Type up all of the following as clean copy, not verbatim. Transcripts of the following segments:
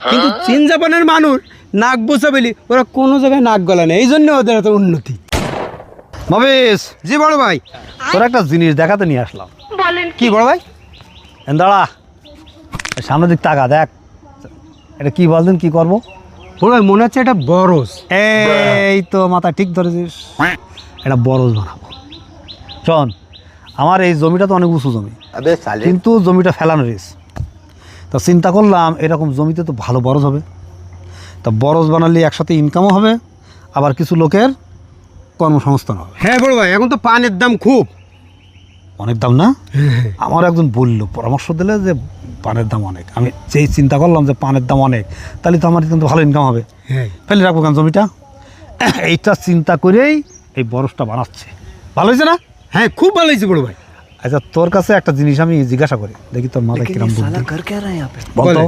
কিন্তু চীন জাপানের মানুষ নাক বোঝা বলি ওরা কোনো জায়গায় নাক গলা নেই, এই জন্য ওদের এত উন্নতি। মবেশ, জি বড় ভাই। তোর একটা জিনিস দেখাতে নিয়ে আসলাম। কি বড় ভাই? দাঁড়া, সামনের দিক তাকা, দেখ এটা কি বলতেন, কি করবো? বড় ভাই মনে হচ্ছে এটা বরস। এই তো মাথা ঠিক ধরেছিস, এটা বরজ বানাবো। শোন, আমার এই জমিটা তো অনেক উঁচু জমি, কিন্তু জমিটা ফেলানো রিস। তা চিন্তা করলাম এরকম জমিতে তো ভালো বরজ হবে, তা বরজ বানালে একসাথে ইনকামও হবে, আবার কিছু লোকের কর্মসংস্থান হবে। হ্যাঁ বড় ভাই, এখন তো পানের দাম খুব। অনেক দাম না? আমার একজন বললো, পরামর্শ দিলে যে পানের দাম অনেক। আমি যেই চিন্তা করলাম যে পানের দাম অনেক, তাহলে তো আমার কিন্তু ভালো ইনকাম হবে। হ্যাঁ ফেলে রাখবো কেন জমিটা? এইটা চিন্তা করেই এই বরজটা বানাচ্ছে। ভালো হয়েছে না? হ্যাঁ, খুব ভালো হয়েছে বড় ভাই। আচ্ছা, তোর কাছে একটা জিনিস আমি জিজ্ঞাসা করি, দেখি তোর মাথায় কিরম বুদ্ধি। বলতো, বলে।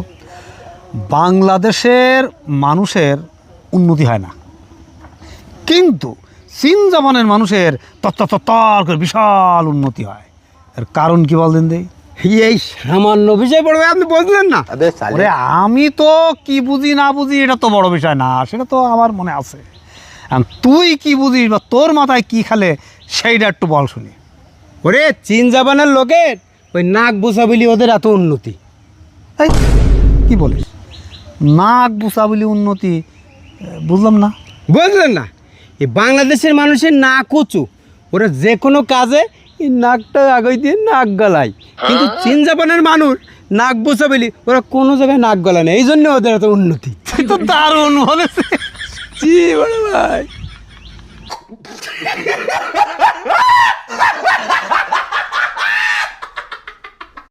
বাংলাদেশের মানুষের উন্নতি হয় না, কিন্তু চীন জাপানের মানুষের তর করে বিশাল উন্নতি হয়। এর কারণ কি বলতেন দেই? এই সামান্য বিষয় বড় ভাই আপনি বুঝলেন না? ওরে, আমি তো কি বুঝি না বুঝি এটা তো বড় বিষয় না, সেটা তো আমার মনে আছে। আর তুই কি বুঝিস বা তোর মাথায় কি খেলে সেইটা একটু বল শুনি। ওরে, চীন জাপানের লোকের ওই নাক বোঝা বলি ওদের এত উন্নতি। এই কি বলিস? নাক বুসা বলি উন্নতি? বুঝলাম না। বুঝলেন না? এই বাংলাদেশের মানুষের নাক উঁচু, ওরা যে কোনো কাজে এই নাকটা আগে দিয়ে নাক গলায়। কিন্তু চীন জাপানের মানুষ নাক বোঝা বলি ওরা কোনো জায়গায় নাক গলা নেই, এই জন্য ওদের এত উন্নতি। তো দারুণ বলেছে। জি বড় ভাই।